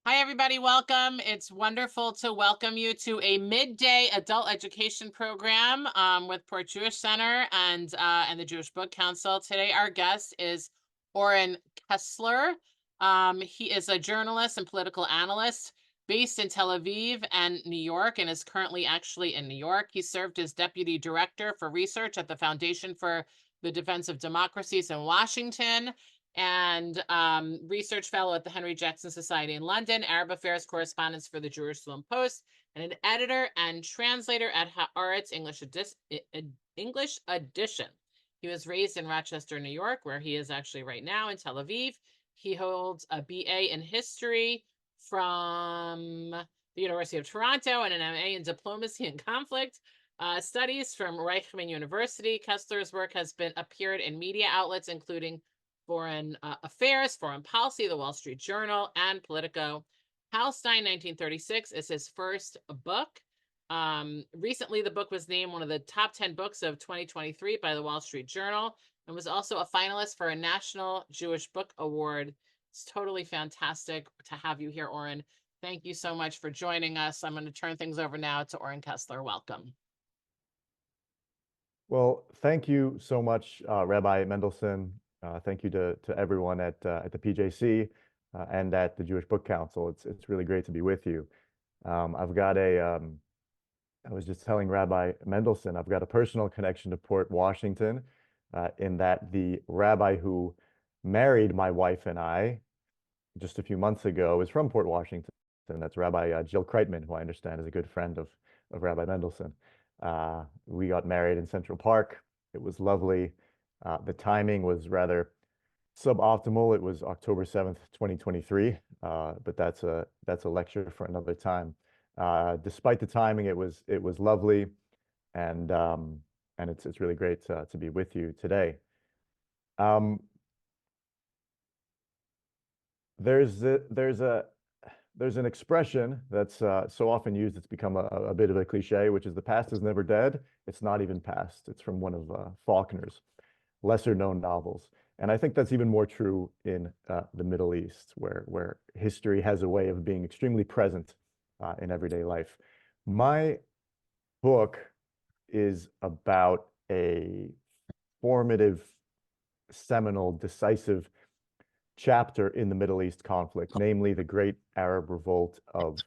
Hi, everybody. Welcome. It's wonderful to welcome you to a midday adult education program with Port Jewish Center and the Jewish Book Council. Today, our guest is Oren Kessler. He is a journalist and political analyst based in Tel Aviv and New York, and is currently actually in New York. He served as deputy director for research at the Foundation for the Defense of Democracies in Washington, and research fellow at the Henry Jackson Society in London, Arab Affairs correspondence for the Jerusalem Post, and an editor and translator at Haaretz English edition. He was raised in Rochester, New York, where he is actually right now in Tel Aviv. He holds a BA in history from the University of Toronto and an MA in diplomacy and conflict studies from Reichman University. Kessler's work has been appeared in media outlets including Foreign Affairs, Foreign Policy, The Wall Street Journal, and Politico. Palestine 1936 is his first book. Recently, the book was named one of the top 10 books of 2023 by The Wall Street Journal and was also a finalist for a National Jewish Book Award. It's totally fantastic to have you here, Oren. Thank you so much for joining us. I'm going to turn things over now to Oren Kessler. Welcome. Well, thank you so much, Rabbi Mendelson. Thank you to everyone at the PJC and at the Jewish Book Council. It's really great to be with you. I've got I was just telling Rabbi Mendelson, I've got a personal connection to Port Washington, in that the rabbi who married my wife and I just a few months ago is from Port Washington. That's Rabbi Jill Kreitman, who I understand is a good friend of Rabbi Mendelson. We got married in Central Park. It was lovely. The timing was rather suboptimal. It was October 7th, 2023, but that's a lecture for another time. Despite the timing, it was lovely, and it's really great to be with you today. There's an expression that's so often used, it's become a bit of a cliche, which is the past is never dead. It's not even past. It's from one of Faulkner's lesser known novels. And I think that's even more true in the Middle East, where history has a way of being extremely present in everyday life. My book is about a formative, seminal, decisive chapter in the Middle East conflict, namely the Great Arab Revolt of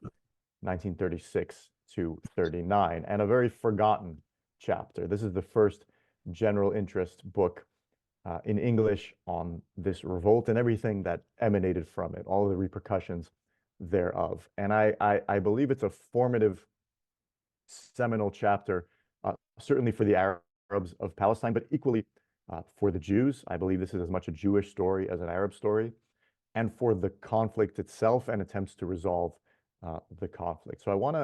1936 to 39, and a very forgotten chapter. This is the first general interest book in English on this revolt and everything that emanated from it, all the repercussions thereof. And I believe it's a formative, seminal chapter, certainly for the Arabs of Palestine, but equally for the Jews. I believe this is as much a Jewish story as an Arab story, and for the conflict itself and attempts to resolve the conflict. So I want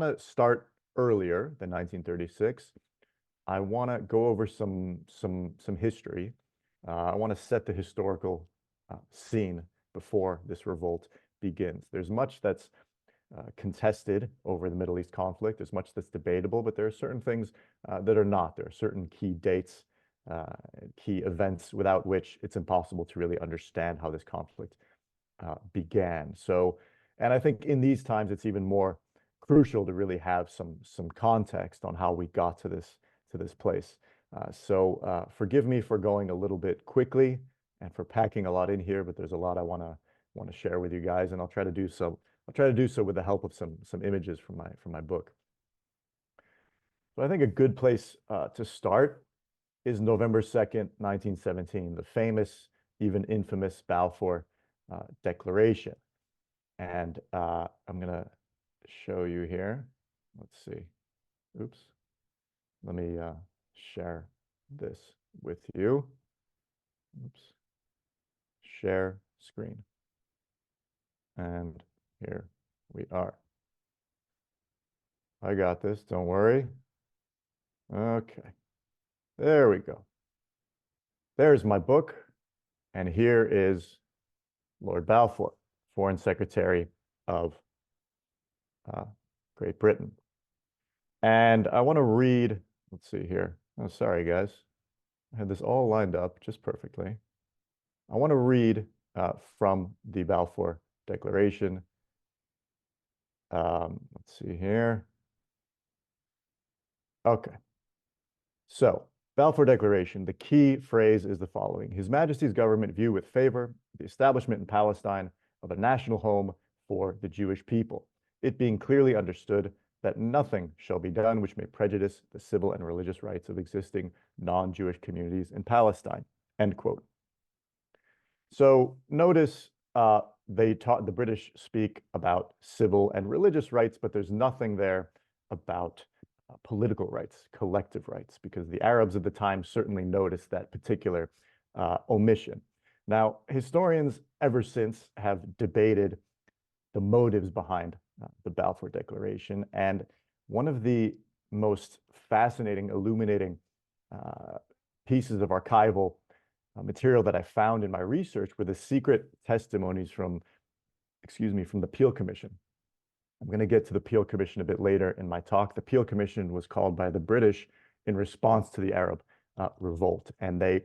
to start earlier than 1936. I want to go over some history. I want to set the historical scene before this revolt begins. There's much that's contested over the Middle East conflict. There's much that's debatable, but there are certain things that are not. There are certain key dates, key events without which it's impossible to really understand how this conflict began. So, and I think in these times, it's even more crucial to really have some context on how we got to this place. So forgive me for going a little bit quickly and for packing a lot in here, but there's a lot I want to share with you guys, and I'll try to do so. I'll try to do so with the help of some images from my book. So I think a good place to start is November 2nd, 1917, the famous, even infamous Balfour Declaration. And I'm going to show you here. Let's see. Oops. Let me share this with you. Oops. Share screen. And here we are. I got this, don't worry. Okay. There we go. There's my book. And here is Lord Balfour, Foreign Secretary of Great Britain. And I want to read, let's see here. Oh, sorry, guys. I had this all lined up just perfectly. I want to read from the Balfour Declaration, Let's see here. Okay. So, Balfour Declaration, the key phrase is the following: His Majesty's government view with favor the establishment in Palestine of a national home for the Jewish people, it being clearly understood that nothing shall be done which may prejudice the civil and religious rights of existing non-Jewish communities in Palestine. End quote. So notice the British speak about civil and religious rights, but there's nothing there about political rights, collective rights, because the Arabs of the time certainly noticed that particular omission. Now, historians ever since have debated the motives behind the Balfour Declaration, and one of the most fascinating, illuminating pieces of archival material that I found in my research were the secret testimonies from the Peel Commission. I'm going to get to the Peel Commission a bit later in my talk. The Peel Commission was called by the British in response to the Arab Revolt, and they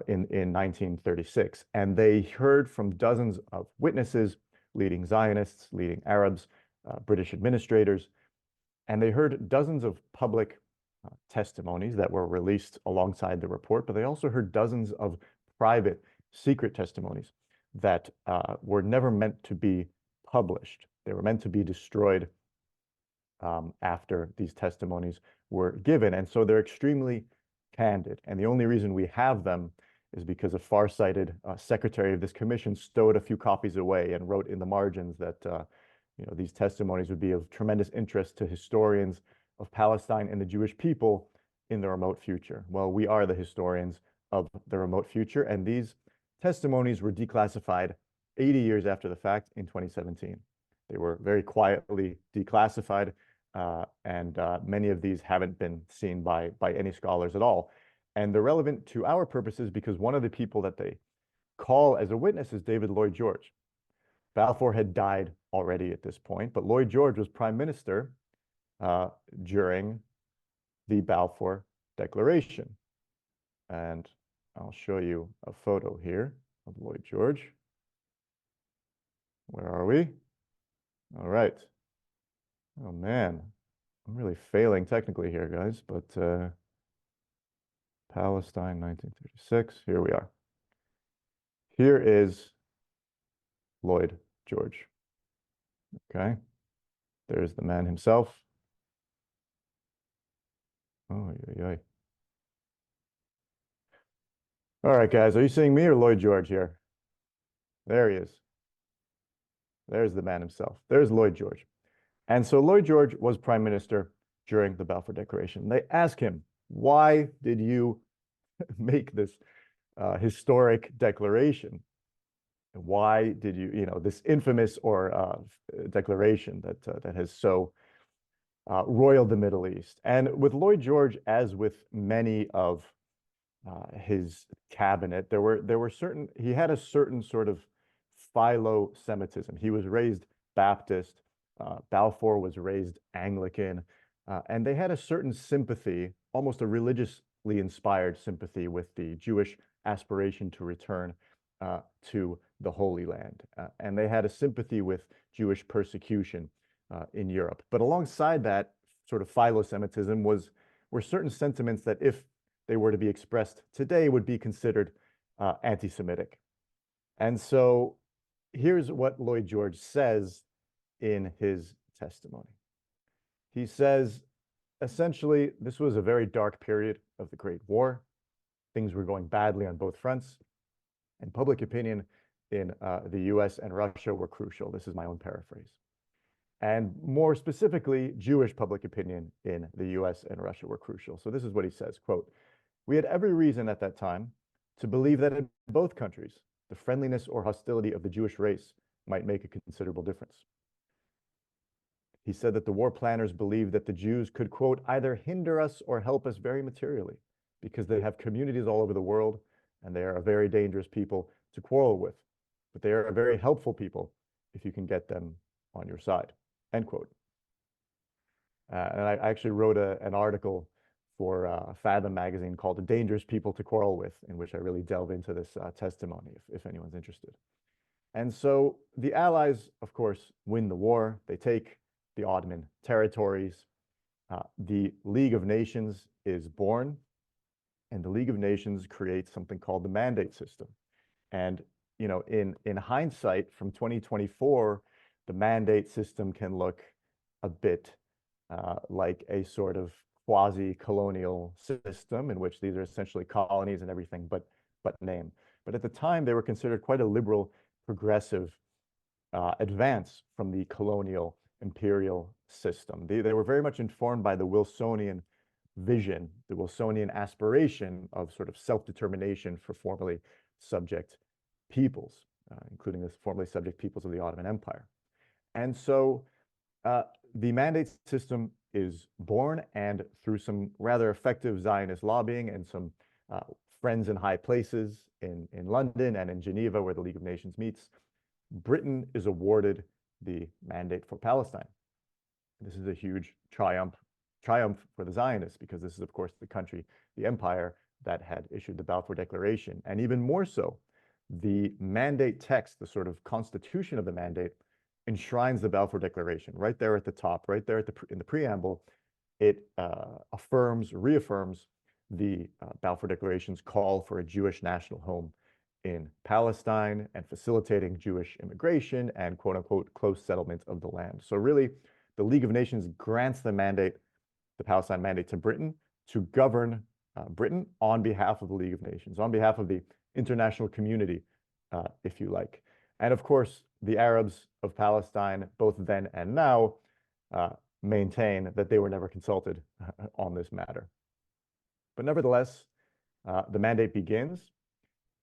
in 1936, and they heard from dozens of witnesses, leading Zionists, leading Arabs, British administrators, and they heard dozens of public testimonies that were released alongside the report, but they also heard dozens of private, secret testimonies that were never meant to be published. They were meant to be destroyed after these testimonies were given. And so they're extremely candid. And the only reason we have them is because a far-sighted secretary of this commission stowed a few copies away and wrote in the margins that these testimonies would be of tremendous interest to historians of Palestine and the Jewish people in the remote future. Well, we are the historians of the remote future, and these testimonies were declassified 80 years after the fact in 2017. They were very quietly declassified, and many of these haven't been seen by any scholars at all. And they're relevant to our purposes because one of the people that they call as a witness is David Lloyd George. Balfour had died already at this point, but Lloyd George was prime minister during the Balfour Declaration. And I'll show you a photo here of Lloyd George. Where are we? All right. Oh man, I'm really failing technically here, guys, but Palestine 1936, here we are. Here is Lloyd George. Okay, there's the man himself. Oh, yeah. All right, guys, are you seeing me or Lloyd George here? There he is. There's the man himself. There's Lloyd George. And so Lloyd George was prime minister during the Balfour Declaration. They asked him, why did you make this historic declaration? Why did you, this infamous declaration that has so roiled the Middle East? And with Lloyd George, as with many of his cabinet, he had a certain sort of philo-Semitism. He was raised Baptist. Balfour was raised Anglican, and they had a certain sympathy, almost a religiously inspired sympathy, with the Jewish aspiration to return to the Holy Land. And they had a sympathy with Jewish persecution in Europe. But alongside that sort of philo-Semitism were certain sentiments that, if they were to be expressed today, would be considered anti-Semitic. And so here's what Lloyd George says in his testimony. He says, essentially, this was a very dark period of the Great War. Things were going badly on both fronts, and public opinion in the US and Russia were crucial. This is my own paraphrase. And more specifically, Jewish public opinion in the US and Russia were crucial. So this is what he says, quote, "We had every reason at that time to believe that in both countries, the friendliness or hostility of the Jewish race might make a considerable difference." He said that the war planners believed that the Jews could, quote, "either hinder us or help us very materially, because they have communities all over the world, and they are a very dangerous people to quarrel with. But they are a very helpful people if you can get them on your side," end quote. And I actually wrote an article for Fathom magazine called "The Dangerous People to Quarrel With," in which I really delve into this testimony, if anyone's interested. And so the Allies, of course, win the war. They take the Ottoman territories. The League of Nations is born, and the League of Nations creates something called the mandate system. And in hindsight, from 2024, the mandate system can look a bit like a sort of quasi-colonial system in which these are essentially colonies and everything but name. But at the time, they were considered quite a liberal, progressive advance from the colonial imperial system. They were very much informed by the Wilsonian vision, the Wilsonian aspiration of sort of self-determination for formerly subject peoples, including the formerly subject peoples of the Ottoman Empire. And so the mandate system is born, and through some rather effective Zionist lobbying and some friends in high places in London and in Geneva, where the League of Nations meets, Britain is awarded the mandate for Palestine. This is a huge triumph for the Zionists, because this is, of course, the country, the empire that had issued the Balfour Declaration. And even more so, the mandate text, the sort of constitution of the mandate, enshrines the Balfour Declaration right there at the top, right there in the preamble. It reaffirms the Balfour Declaration's call for a Jewish national home in Palestine and facilitating Jewish immigration and quote unquote close settlement of the land. So really, the League of Nations grants the Palestine mandate to Britain to govern Britain on behalf of the League of Nations, on behalf of the international community, if you like. And of course, the Arabs of Palestine, both then and now, maintain that they were never consulted on this matter. But nevertheless, the mandate begins.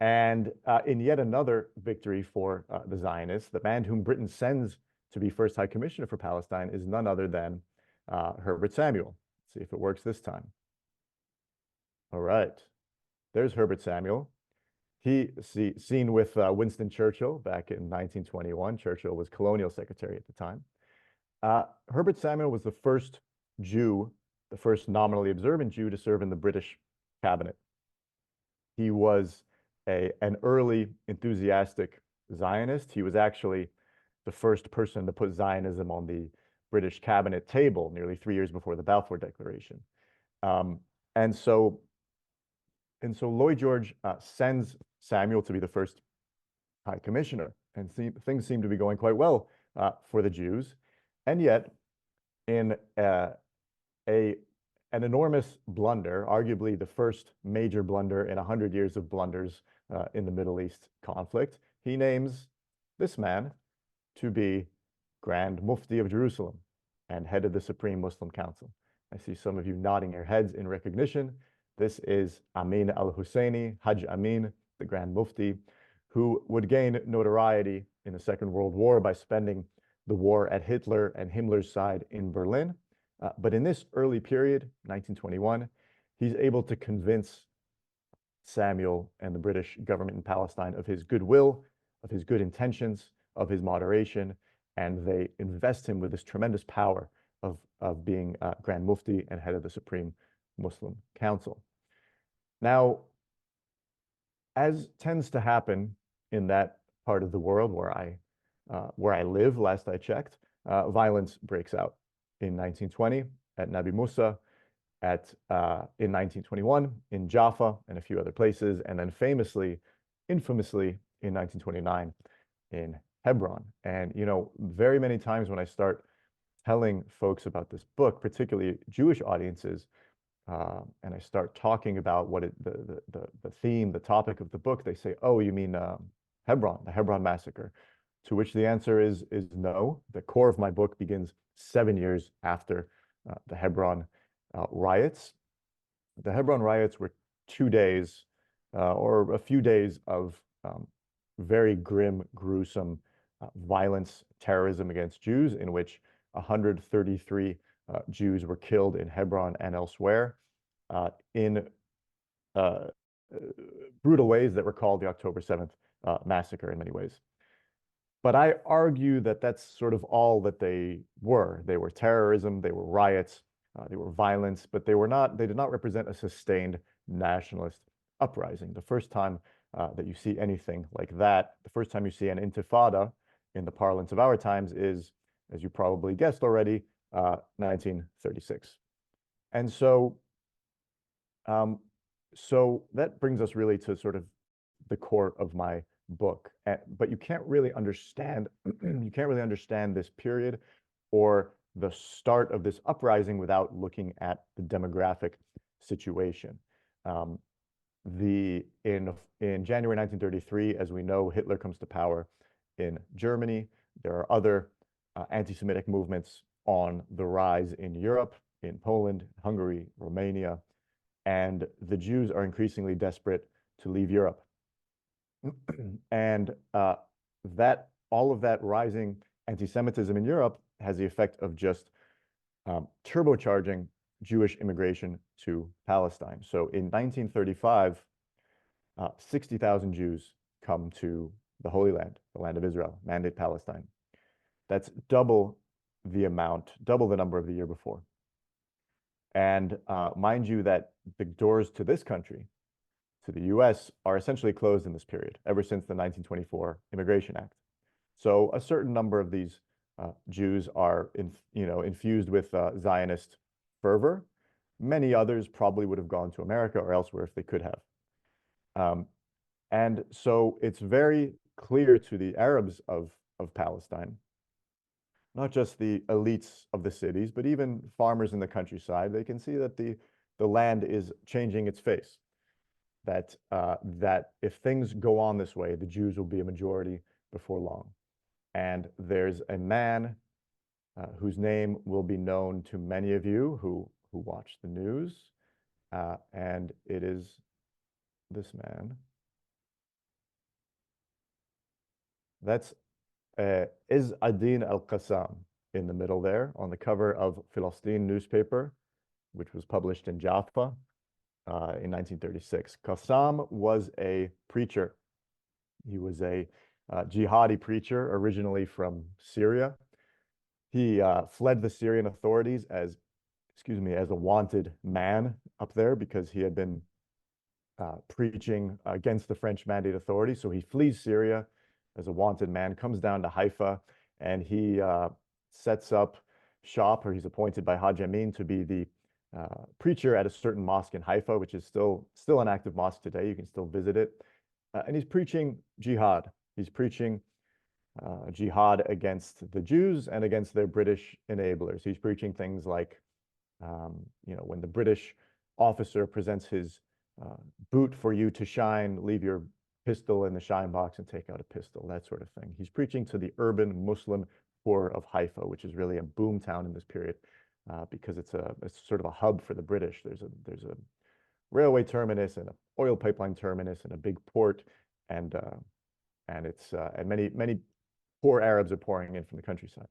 And in yet another victory for the Zionists, the man whom Britain sends to be first High Commissioner for Palestine is none other than Herbert Samuel. Let's see if it works this time. All right. There's Herbert Samuel. Seen with Winston Churchill back in 1921. Churchill was colonial secretary at the time. Herbert Samuel was the first Jew, the first nominally observant Jew to serve in the British cabinet. He was an early enthusiastic Zionist. He was actually the first person to put Zionism on the British cabinet table nearly 3 years before the Balfour Declaration. And so Lloyd George sends Samuel to be the first High Commissioner, and things seem to be going quite well for the Jews. And yet, in an enormous blunder, arguably the first major blunder in 100 years of blunders in the Middle East conflict, he names this man to be Grand Mufti of Jerusalem and head of the Supreme Muslim Council. I see some of you nodding your heads in recognition. This is Amin al-Husseini, Hajj Amin, the Grand Mufti, who would gain notoriety in the Second World War by spending the war at Hitler and Himmler's side in Berlin. But in this early period, 1921, he's able to convince Samuel and the British government in Palestine of his goodwill, of his good intentions, of his moderation, and they invest him with this tremendous power of being Grand Mufti and head of the Supreme Muslim Council. Now, as tends to happen in that part of the world where I live, last I checked, violence breaks out in 1920 at Nabi Musa, in 1921 in Jaffa and a few other places, and then infamously in 1929 in Hebron. And very many times when I start telling folks about this book, particularly Jewish audiences, and I start talking about the theme, the topic of the book, they say, "Oh, you mean Hebron, the Hebron massacre?" To which the answer is no. The core of my book begins 7 years after the Hebron riots. The Hebron riots were 2 days or a few days of very grim, gruesome violence, terrorism against Jews, in which 133 Jews were killed in Hebron and elsewhere in brutal ways that were called the October 7th massacre in many ways. But I argue that that's sort of all that they were. They were terrorism, they were riots, they were violence, but they did not represent a sustained nationalist uprising. The first time that you see anything like that. The first time you see an intifada in the parlance of our times is, as you probably guessed already, 1936. And um, so that brings us really to sort of the core of my book. But you can't really understand you can't really understand this period or the start of this uprising without looking at the demographic situation. Um, in January 1933, as we know, Hitler comes to power in Germany. There are other anti-Semitic movements on the rise in Europe, in Poland, Hungary, Romania, and the Jews are increasingly desperate to leave Europe. And that all of that rising anti-Semitism in Europe has the effect of just turbocharging Jewish immigration to Palestine. So in 1935, 60,000 Jews come to the Holy Land, the land of Israel, Mandate Palestine. That's double the number of the year before. And mind you that the doors to this country, to the US, are essentially closed in this period, ever since the 1924 Immigration Act. So a certain number of these Jews are infused with Zionist fervor. Many others probably would have gone to America or elsewhere if they could have. And so it's very clear to the Arabs of Palestine, not just the elites of the cities, but even farmers in the countryside. They can see that the land is changing its face. That if things go on this way, the Jews will be a majority before long. And there's a man whose name will be known to many of you who watch the news, and it is this man. That's Izz ad-Din al-Qassam in the middle there on the cover of Palestine newspaper, which was published in Jaffa in 1936. Qassam was a preacher. He was a jihadi preacher originally from Syria. He fled the Syrian authorities as a wanted man up there because he had been preaching against the French Mandate Authority. So he flees Syria as a wanted man, comes down to Haifa, and he sets up shop, or he's appointed by Haj Amin to be the preacher at a certain mosque in Haifa, which is still an active mosque today. You can still visit it. And he's preaching jihad. He's preaching jihad against the Jews and against their British enablers. He's preaching things like, when the British officer presents his boot for you to shine, leave your pistol in the shine box and take out a pistol, that sort of thing. He's preaching to the urban Muslim poor of Haifa, which is really a boom town in this period because it's sort of a hub for the British. There's a railway terminus and an oil pipeline terminus and a big port, and many poor Arabs are pouring in from the countryside.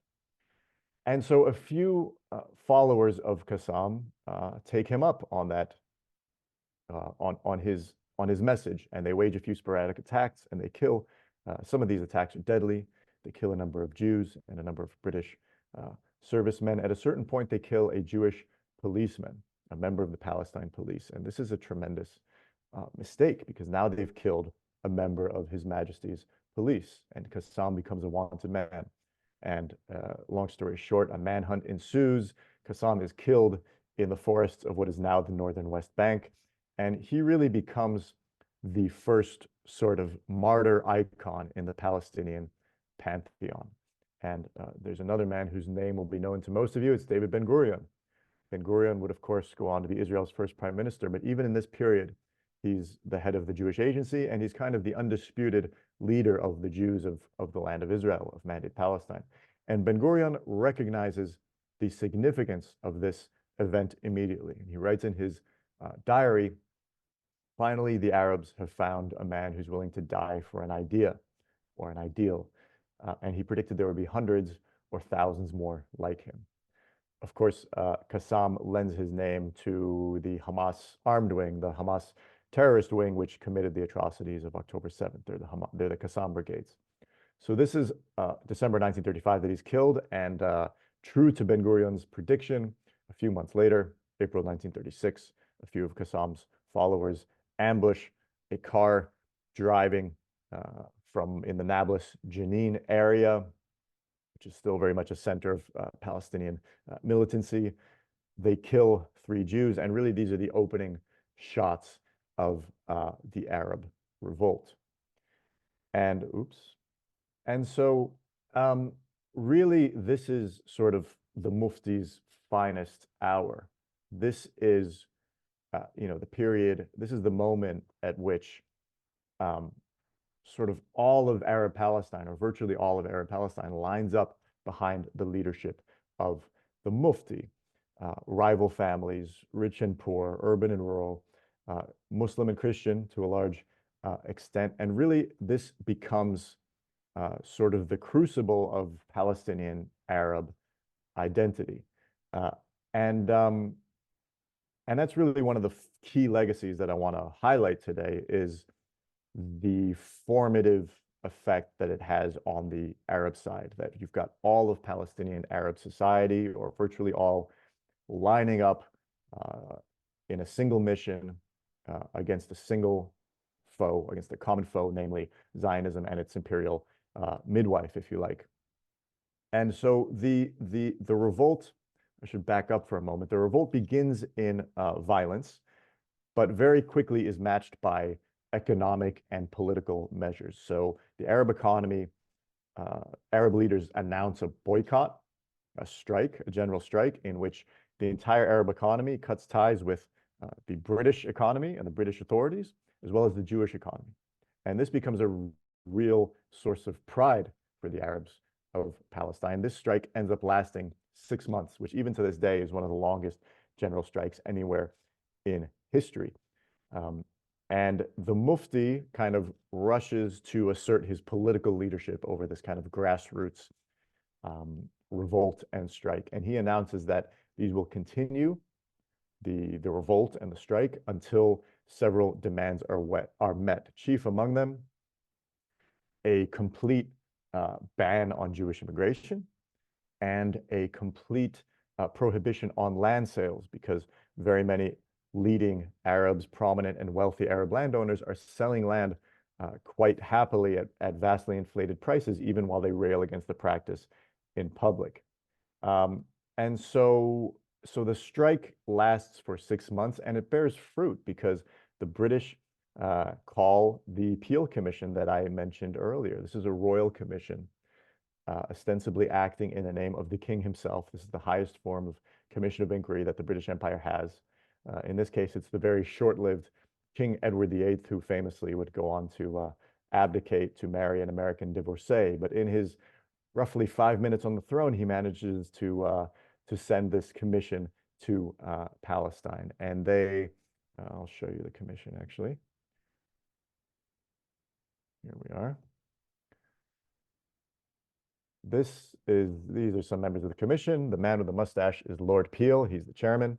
And so a few followers of Qassam take him up on that, on his message, and they wage a few sporadic attacks, and they kill. Some of these attacks are deadly. They kill a number of Jews and a number of British servicemen. At a certain point, they kill a Jewish policeman, a member of the Palestine police. And this is a tremendous mistake because now they've killed a member of His Majesty's police, and Qassam becomes a wanted man. And long story short, a manhunt ensues. Qassam is killed in the forests of what is now the northern West Bank. And he really becomes the first sort of martyr icon in the Palestinian pantheon. And there's another man whose name will be known to most of you. It's David Ben-Gurion. Ben-Gurion would, of course, go on to be Israel's first prime minister. But even in this period, he's the head of the Jewish Agency, and he's kind of the undisputed leader of the Jews of the land of Israel, of Mandate Palestine. And Ben-Gurion recognizes the significance of this event immediately. And he writes in his diary, finally, the Arabs have found a man who's willing to die for an idea or an ideal. And he predicted there would be hundreds or thousands more like him. Of course, Qassam lends his name to the Hamas armed wing, the Hamas terrorist wing, which committed the atrocities of October 7th. They're the Qassam brigades. So this is December 1935 that he's killed, and true to Ben-Gurion's prediction, a few months later, April 1936, a few of Qassam's followers ambush a car driving from in the Nablus Jenin area, which is still very much a center of Palestinian militancy. They kill 3 Jews, and really these are the opening shots of the Arab revolt. And oops. And so really this is sort of the Mufti's finest hour. This is, the period, this is the moment at which sort of all of Arab Palestine, or virtually all of Arab Palestine, lines up behind the leadership of the Mufti. Rival families, rich and poor, urban and rural, Muslim and Christian to a large extent. And really, this becomes sort of the crucible of Palestinian Arab identity. And that's really one of the key legacies that I want to highlight today, is the formative effect that it has on the Arab side, that you've got all of Palestinian Arab society, or virtually all, lining up in a single mission against a single foe, against a common foe, namely Zionism and its imperial midwife, if you like. And so the revolt, I should back up for a moment. The revolt begins in violence, but very quickly is matched by economic and political measures. So the Arab economy, Arab leaders announce a boycott, a strike, a general strike, in which the entire Arab economy cuts ties with the British economy and the British authorities, as well as the Jewish economy. And this becomes a real source of pride for the Arabs of Palestine. This strike ends up lasting 6 months, which even to this day is one of the longest general strikes anywhere in history. And the Mufti kind of rushes to assert his political leadership over this kind of grassroots revolt and strike. And he announces that these will continue, the revolt and the strike, until several demands are met. Chief among them, a complete ban on Jewish immigration, and a complete prohibition on land sales, because very many leading Arabs, prominent and wealthy Arab landowners, are selling land quite happily at vastly inflated prices, even while they rail against the practice in public. And so the strike lasts for 6 months, and it bears fruit, because the British call the Peel Commission that I mentioned earlier. This is a royal commission, ostensibly acting in the name of the king himself. This is the highest form of commission of inquiry that the British Empire has. In this case, it's the very short-lived King Edward VIII, who famously would go on to abdicate to marry an American divorcee. But in his roughly 5 minutes on the throne, he manages to send this commission to Palestine. And I'll show you the commission, actually. Here we are. These are some members of the commission. The man with the mustache is Lord Peel. He's the chairman.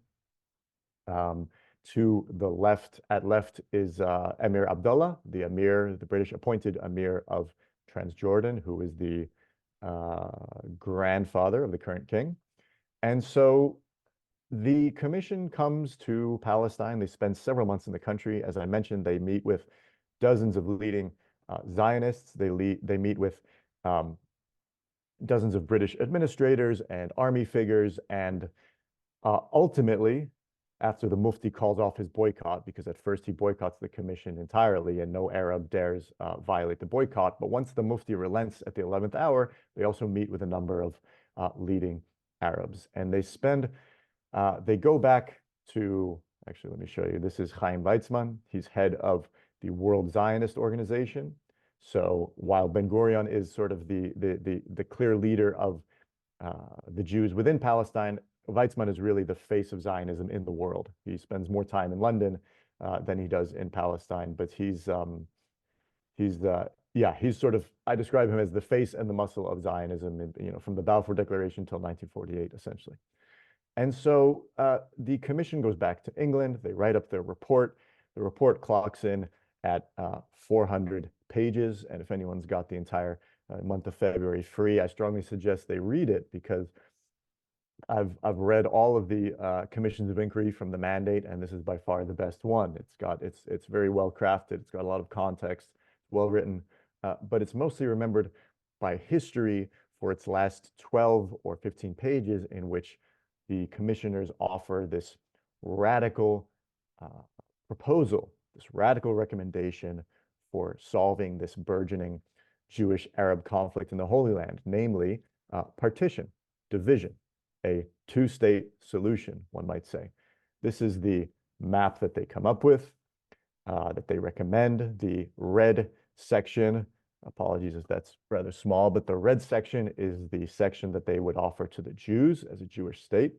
To the left, is Emir Abdullah, the British appointed Emir of Transjordan, who is the grandfather of the current king. And so the commission comes to Palestine. They spend several months in the country. As I mentioned, they meet with dozens of leading Zionists. They meet with dozens of British administrators and army figures. And ultimately, after the Mufti calls off his boycott, because at first he boycotts the commission entirely and no Arab dares violate the boycott. But once the Mufti relents at the 11th hour, they also meet with a number of leading Arabs. And they go back to, actually, let me show you. This is Chaim Weizmann. He's head of the World Zionist Organization. So while Ben-Gurion is sort of the clear leader of the Jews within Palestine, Weizmann is really the face of Zionism in the world. He spends more time in London than he does in Palestine, but he's sort of, I describe him as the face and the muscle of Zionism, from the Balfour Declaration till 1948, essentially. And so the commission goes back to England. They write up their report. The report clocks in at 400 pages. And if anyone's got the entire month of February free, I strongly suggest they read it, because I've read all of the commissions of inquiry from the mandate, and this is by far the best one. It's very well crafted. It's got a lot of context. well written, but it's mostly remembered by history for its last 12 or 15 pages, in which the commissioners offer this radical proposal, this radical recommendation for solving this burgeoning Jewish-Arab conflict in the Holy Land, namely partition, division, a two-state solution, one might say. This is the map that they come up with, that they recommend. The red section, apologies if that's rather small, but the red section is the section that they would offer to the Jews as a Jewish state.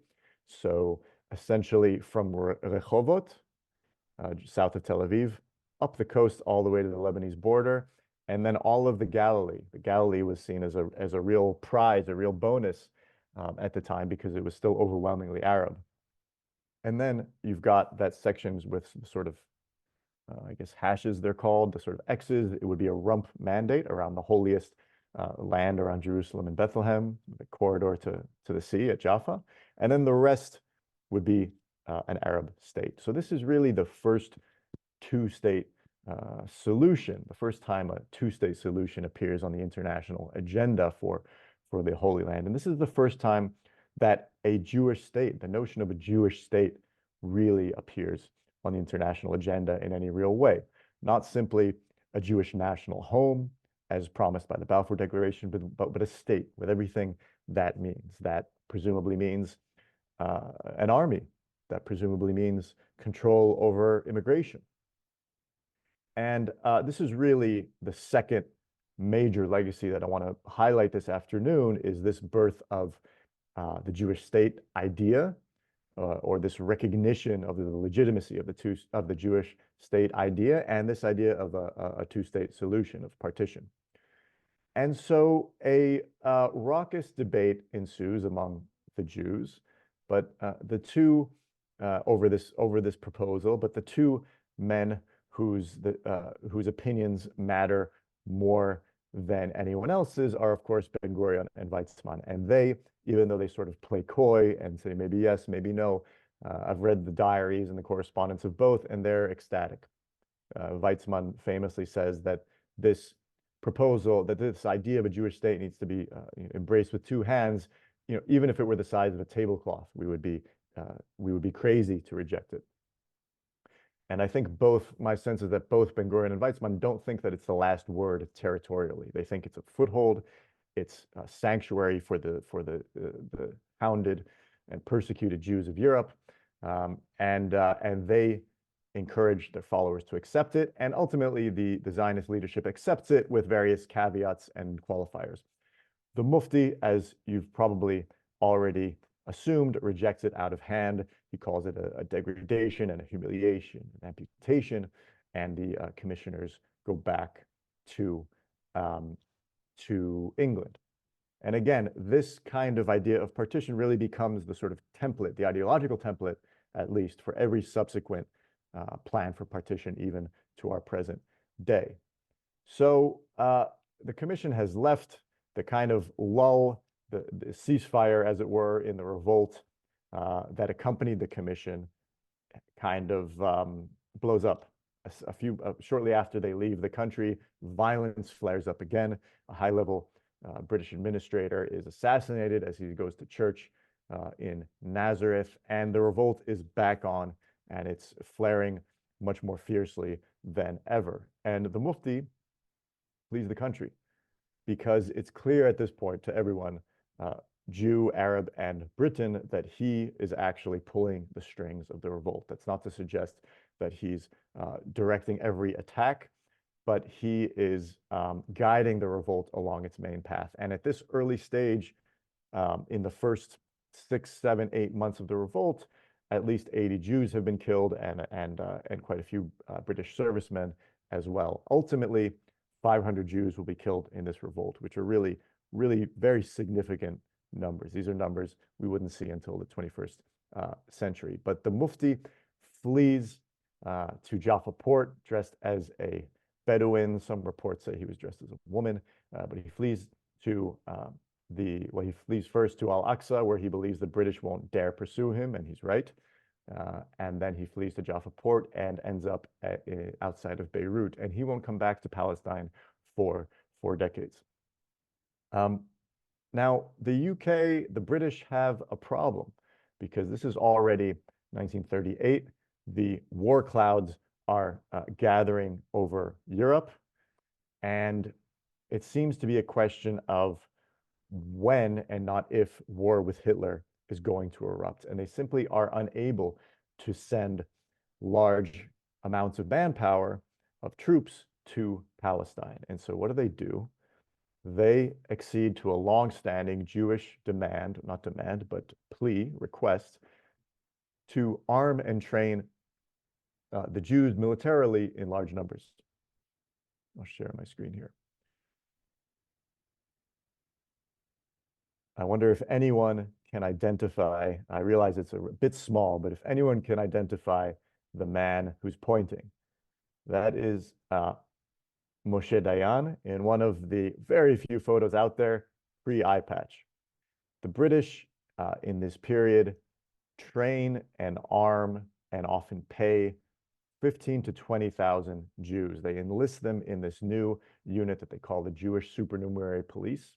So essentially from Rehovot, south of Tel Aviv, up the coast all the way to the Lebanese border, and then all of the Galilee. The Galilee was seen as a real prize, a real bonus at the time, because it was still overwhelmingly Arab. And then you've got that sections with sort of, I guess, hashes they're called, the sort of X's. It would be a rump mandate around the holiest land around Jerusalem and Bethlehem, the corridor to the sea at Jaffa. And then the rest would be an Arab state. So this is really the first two-state solution, the first time a two-state solution appears on the international agenda for the Holy Land. And this is the first time that a Jewish state, the notion of a Jewish state, really appears on the international agenda in any real way. Not simply a Jewish national home, as promised by the Balfour Declaration, but a state with everything that means. That presumably means an army. That presumably means control over immigration. And this is really the second major legacy that I want to highlight this afternoon, is this birth of the Jewish state idea, or this recognition of the legitimacy of the Jewish state idea, and this idea of a two-state solution of partition. And so a raucous debate ensues among the Jews, but the two over this proposal, but the two men whose opinions matter more than anyone else's are, of course, Ben-Gurion and Weizmann. And they, even though they sort of play coy and say maybe yes, maybe no, I've read the diaries and the correspondence of both, and they're ecstatic. Weizmann famously says that this proposal, that this idea of a Jewish state needs to be embraced with two hands. Even if it were the size of a tablecloth, we would be crazy to reject it. And I think my sense is that both Ben-Gurion and Weizmann don't think that it's the last word territorially. They think it's a foothold, it's a sanctuary for the hounded and persecuted Jews of Europe, and they encourage their followers to accept it. And ultimately, the Zionist leadership accepts it with various caveats and qualifiers. The Mufti, as you've probably already assumed, rejects it out of hand. He calls it a degradation and a humiliation, an amputation, and the commissioners go back to England. And again, this kind of idea of partition really becomes the sort of template, the ideological template, at least, for every subsequent plan for partition, even to our present day. So the commission has left. The kind of lull, the ceasefire, as it were, in the revolt that accompanied the commission kind of blows up. Shortly after they leave the country, violence flares up again. A high-level British administrator is assassinated as he goes to church in Nazareth, and the revolt is back on, and it's flaring much more fiercely than ever. And the Mufti flees the country, because it's clear at this point to everyone, Jew, Arab, and Britain, that he is actually pulling the strings of the revolt. That's not to suggest that he's directing every attack, but he is guiding the revolt along its main path. And at this early stage, in the first 6, 7, 8 months of the revolt, at least 80 Jews have been killed, and quite a few British servicemen as well. Ultimately, 500 Jews will be killed in this revolt, which are really, really very significant numbers. These are numbers we wouldn't see until the 21st century. But the Mufti flees to Jaffa port dressed as a Bedouin. Some reports say he was dressed as a woman, but he flees to he flees first to Al-Aqsa, where he believes the British won't dare pursue him, and he's right. and then he flees to Jaffa port and ends up outside of Beirut, and he won't come back to Palestine for 4 decades. Now, the UK, the British have a problem because this is already 1938. The war clouds are gathering over Europe, and it seems to be a question of when and not if war with Hitler is going to erupt. And they simply are unable to send large amounts of manpower, of troops to Palestine. And so what do? They accede to a long-standing Jewish demand, not demand, but plea, request, to arm and train the Jews militarily in large numbers. I'll share my screen here. I wonder if anyone can identify, I realize it's a bit small, but if anyone can identify the man who's pointing. That is Moshe Dayan in one of the very few photos out there, pre-eye patch. The British in this period train and arm and often pay 15 to 20,000 Jews. They enlist them in this new unit that they call the Jewish Supernumerary Police.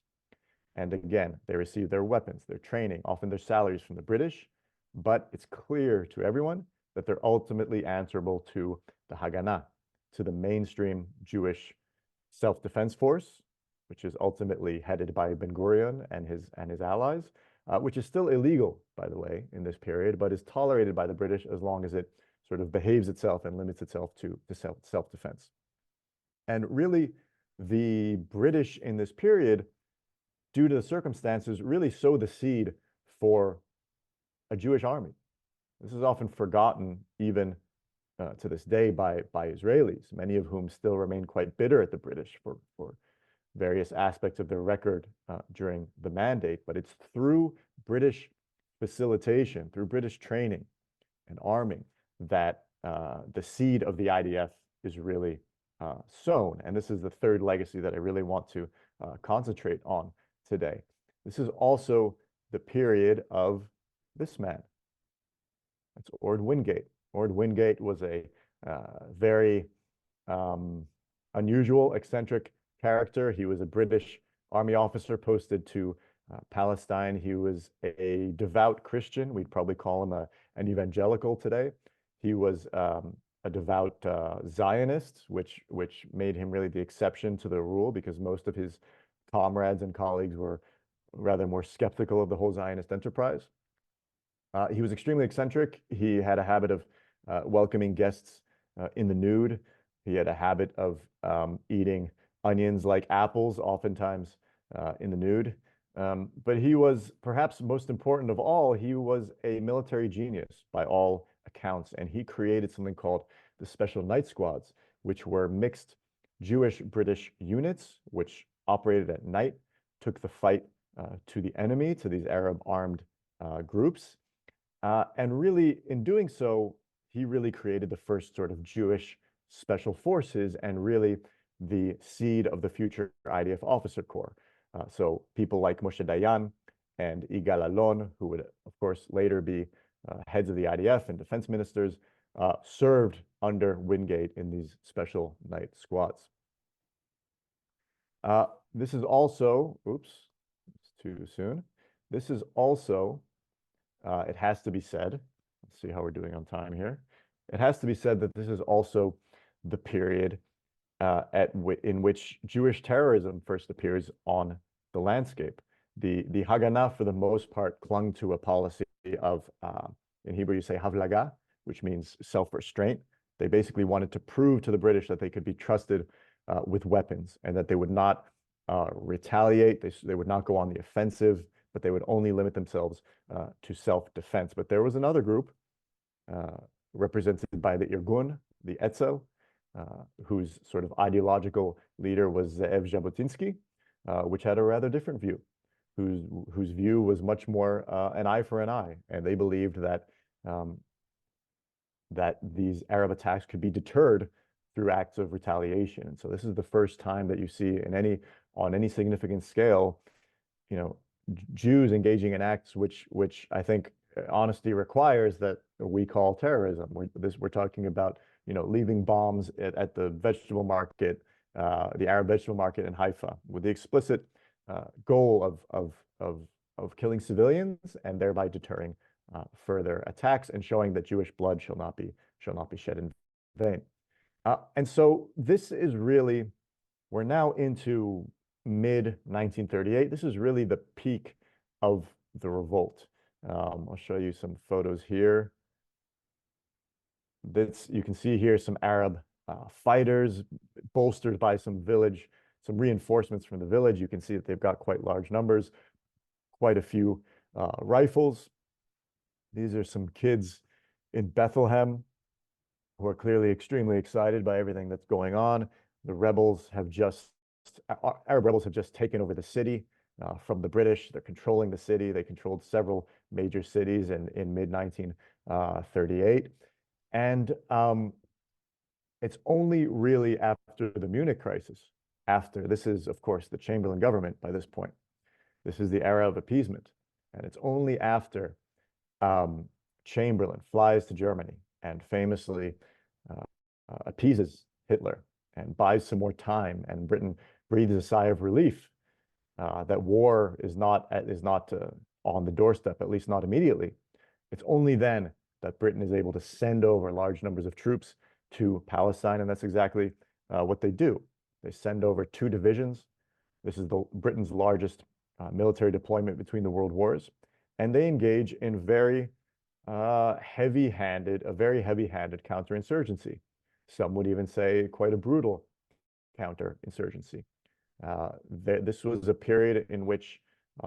And again, they receive their weapons, their training, often their salaries from the British, but it's clear to everyone that they're ultimately answerable to the Haganah, to the mainstream Jewish self-defense force, which is ultimately headed by Ben-Gurion and his allies, which is still illegal, by the way, in this period, but is tolerated by the British as long as it sort of behaves itself and limits itself to self-defense. And really, the British in this period, due to the circumstances, really sow the seed for a Jewish army. This is often forgotten even to this day by Israelis, many of whom still remain quite bitter at the British for various aspects of their record during the mandate. But it's through British facilitation, through British training and arming, that the seed of the IDF is really sown. And this is the third legacy that I really want to concentrate on today. This is also the period of this man. That's Ord Wingate. Ord Wingate was a very unusual, eccentric character. He was a British army officer posted to Palestine. He was a devout Christian. We'd probably call him an evangelical today. He was a devout Zionist, which made him really the exception to the rule, because most of his comrades and colleagues were rather more skeptical of the whole Zionist enterprise. He was extremely eccentric. He had a habit of welcoming guests in the nude. He had a habit of eating onions like apples, oftentimes in the nude. But he was, perhaps most important of all, he was a military genius by all accounts. And he created something called the Special Night Squads, which were mixed Jewish-British units, which operated at night, took the fight to the enemy, to these Arab armed groups. And really, in doing so, he really created the first sort of Jewish special forces and really the seed of the future IDF officer corps. So people like Moshe Dayan and Yigal Allon, who would, of course, later be heads of the IDF and defense ministers, served under Wingate in these special night squads. This is also, oops, it's too soon. This is also, it has to be said, let's see how we're doing on time here. It has to be said that this is also the period in which Jewish terrorism first appears on the landscape. The Haganah, for the most part, clung to a policy of, in Hebrew you say havlaga, which means self-restraint. They basically wanted to prove to the British that they could be trusted with weapons and that they would not retaliate, they would not go on the offensive, but they would only limit themselves to self-defense. But there was another group represented by the Irgun, the Etzel, whose sort of ideological leader was Ze'ev Jabotinsky, which had a rather different view, whose view was much more an eye for an eye. And they believed that that these Arab attacks could be deterred through acts of retaliation. And so this is the first time that you see on any significant scale, Jews engaging in acts which I think honesty requires that we call terrorism. We're talking about, leaving bombs at the vegetable market, the Arab vegetable market in Haifa, with the explicit goal of killing civilians and thereby deterring further attacks and showing that Jewish blood shall not be shed in vain. And so this is really, we're now into mid 1938. This is really the peak of the revolt. I'll show you some photos here. You can see here some Arab fighters bolstered by some reinforcements from the village. You can see that they've got quite large numbers, quite a few rifles. These are some kids in Bethlehem who are clearly extremely excited by everything that's going on. The Arab rebels have just taken over the city from the British. They're controlling the city. They controlled several major cities in mid 1938. And it's only really after the Munich crisis, this is, of course, the Chamberlain government by this point. This is the era of appeasement. And it's only after Chamberlain flies to Germany and famously appeases Hitler and buys some more time, and Britain breathes a sigh of relief that war is not on the doorstep, at least not immediately. It's only then that Britain is able to send over large numbers of troops to Palestine, and that's exactly what they do. They send over 2 divisions. This is Britain's largest military deployment between the world wars, and they engage in a very heavy-handed counterinsurgency. Some would even say quite a brutal counterinsurgency. This was a period in which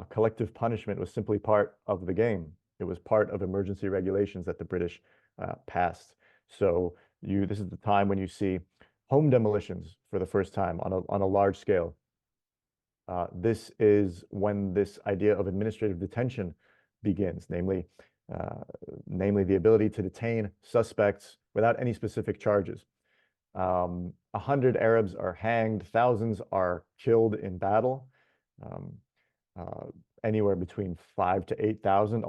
collective punishment was simply part of the game. It was part of emergency regulations that the British passed. So this is the time when you see home demolitions for the first time on a large scale. This is when this idea of administrative detention begins, namely the ability to detain suspects without any specific charges. 100 Arabs are hanged, thousands are killed in battle. Anywhere between 5,000 to 8,000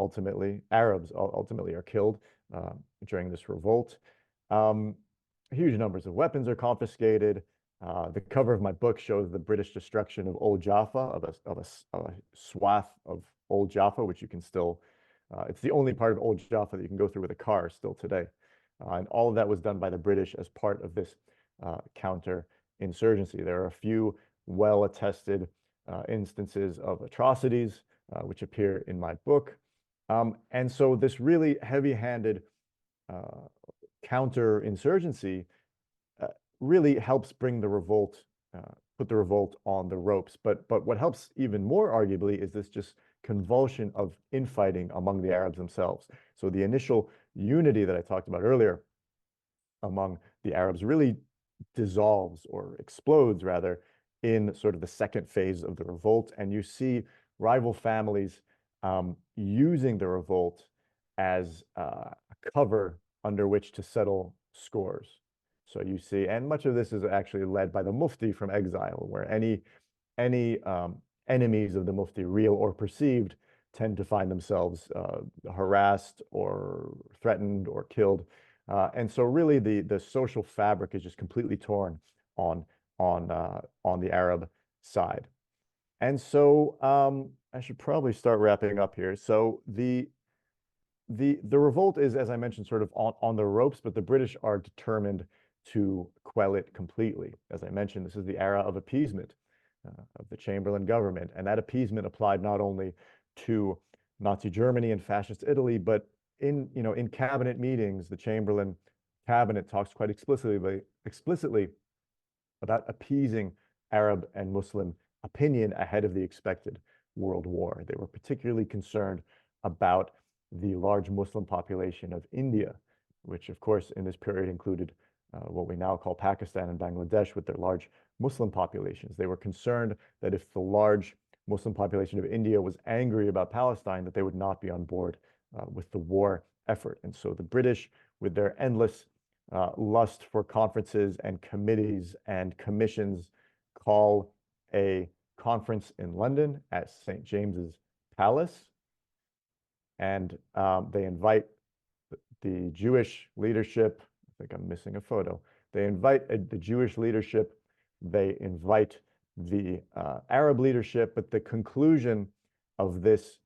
Arabs ultimately are killed during this revolt. Huge numbers of weapons are confiscated. The cover of my book shows the British destruction of Old Jaffa, of a swath of Old Jaffa, which you can still, it's the only part of Old Jaffa that you can go through with a car still today. And all of that was done by the British as part of this counter-insurgency. There are a few well-attested instances of atrocities, which appear in my book. And so this really heavy-handed counter-insurgency really helps bring the revolt, put the revolt on the ropes. But what helps even more arguably is this just convulsion of infighting among the Arabs themselves. So the initial unity that I talked about earlier among the Arabs really dissolves, or explodes rather, in sort of the second phase of the revolt. And you see rival families using the revolt as a cover under which to settle scores. So you see, and much of this is actually led by the Mufti from exile, where any enemies of the Mufti, real or perceived, tend to find themselves harassed or threatened or killed. And so really the social fabric is just completely torn on the Arab side. And so I should probably start wrapping up here. So the revolt is, as I mentioned, sort of on the ropes, but the British are determined to quell it completely. As I mentioned, this is the era of appeasement of the Chamberlain government, and that appeasement applied not only to Nazi Germany and fascist Italy, but in cabinet meetings, the Chamberlain cabinet talks quite explicitly about appeasing Arab and Muslim opinion ahead of the expected world war. They were particularly concerned about the large Muslim population of India, which of course in this period included what we now call Pakistan and Bangladesh with their large Muslim populations. They were concerned that if the large Muslim population of India was angry about Palestine, that they would not be on board with the war effort. And so the British, with their endless lust for conferences and committees and commissions, call a conference in London at St. James's Palace. And they invite the Jewish leadership, I think I'm missing a photo. They invite the Jewish leadership, they invite the Arab leadership, but the conclusion of this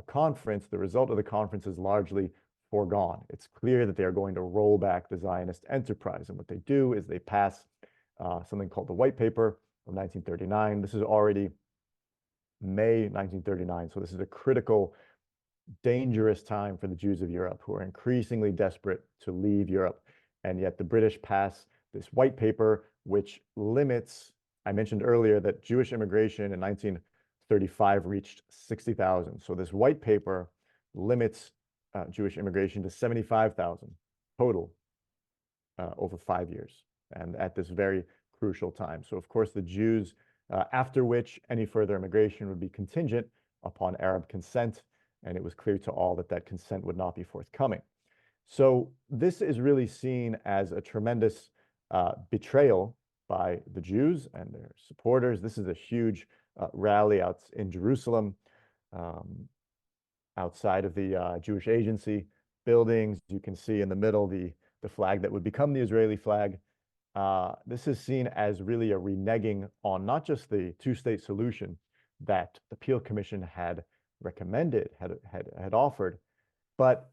conference, the result of the conference is largely foregone. It's clear that they are going to roll back the Zionist enterprise. And what they do is they pass something called the White Paper of 1939. This is already May 1939. So this is a critical, dangerous time for the Jews of Europe who are increasingly desperate to leave Europe. And yet the British pass this White Paper, which limits, I mentioned earlier that Jewish immigration in 1935 reached 60,000. So this White Paper limits Jewish immigration to 75,000 total over 5 years, and at this very crucial time. So of course the Jews, after which any further immigration would be contingent upon Arab consent, and it was clear to all that that consent would not be forthcoming. So this is really seen as a tremendous betrayal by the Jews and their supporters. This is a huge rally out in Jerusalem, outside of the Jewish Agency buildings. You can see in the middle the flag that would become the Israeli flag. This is seen as really a reneging on not just the two-state solution that the Peel Commission had recommended, had offered, but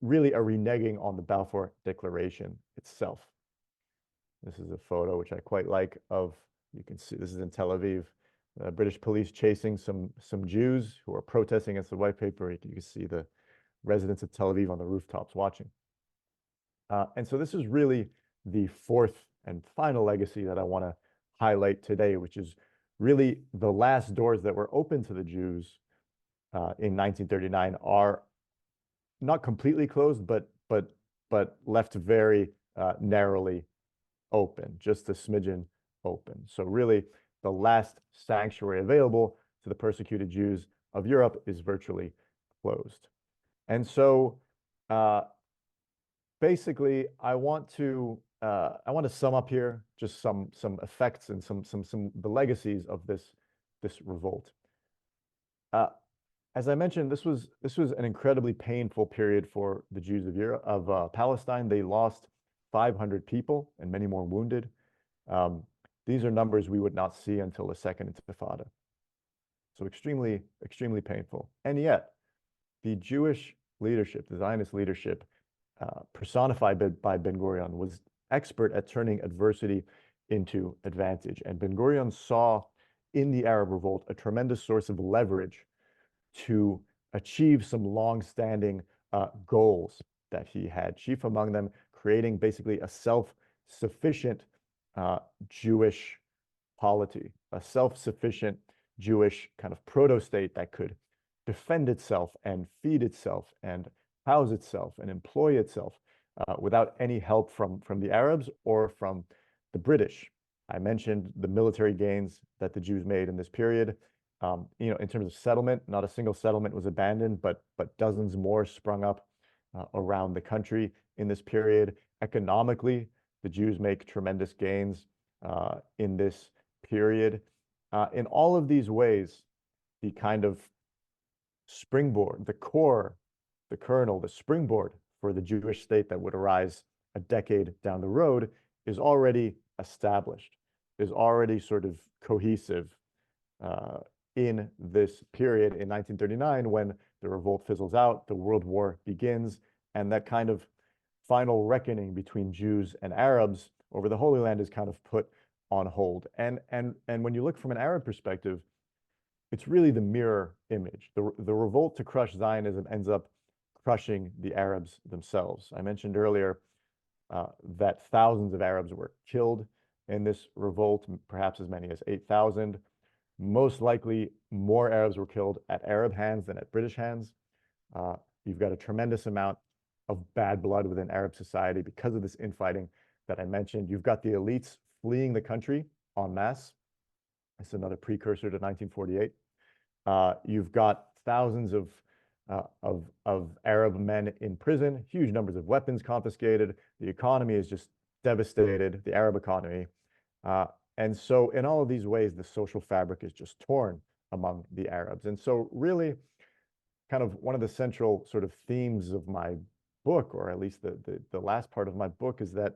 really a reneging on the Balfour Declaration itself. This is a photo which I quite like of, you can see this is in Tel Aviv, British police chasing some Jews who are protesting against the White Paper. You can see the residents of Tel Aviv on the rooftops watching. And so this is really the fourth and final legacy that I want to highlight today, which is really the last doors that were open to the Jews in 1939 are not completely closed, but left very narrowly open, just a smidgen open. So really, the last sanctuary available to the persecuted Jews of Europe is virtually closed. And so basically, I want to sum up here just some effects and some the legacies of this revolt. As I mentioned, this was an incredibly painful period for the Jews of Europe, of Palestine. They lost 500 people and many more wounded. These are numbers we would not see until the Second Intifada. So extremely, extremely painful. And yet, the Jewish leadership, the Zionist leadership, personified by Ben-Gurion, was expert at turning adversity into advantage. And Ben-Gurion saw in the Arab revolt a tremendous source of leverage to achieve some long-standing goals that he had. Chief among them, creating basically a self-sufficient Jewish polity, a self-sufficient Jewish kind of proto-state that could defend itself and feed itself and house itself and employ itself without any help from the Arabs or from the British. I mentioned the military gains that the Jews made in this period. In terms of settlement, not a single settlement was abandoned, but dozens more sprung up around the country in this period. Economically, the Jews make tremendous gains in this period. In all of these ways, the kind of springboard, the core, the kernel, the springboard for the Jewish state that would arise a decade down the road is already established, is already sort of cohesive in this period in 1939 when the revolt fizzles out, the World War begins, and that kind of final reckoning between Jews and Arabs over the Holy Land is kind of put on hold. And when you look from an Arab perspective, it's really the mirror image. The revolt to crush Zionism ends up crushing the Arabs themselves. I mentioned earlier that thousands of Arabs were killed in this revolt, perhaps as many as 8,000. Most likely, more Arabs were killed at Arab hands than at British hands. You've got a tremendous amount of bad blood within Arab society because of this infighting that I mentioned. You've got the elites fleeing the country en masse. It's another precursor to 1948. You've got thousands of Arab men in prison, huge numbers of weapons confiscated. The economy is just devastated, the Arab economy. And so in all of these ways, the social fabric is just torn among the Arabs. And so really kind of one of the central sort of themes of my book, or at least the last part of my book, is that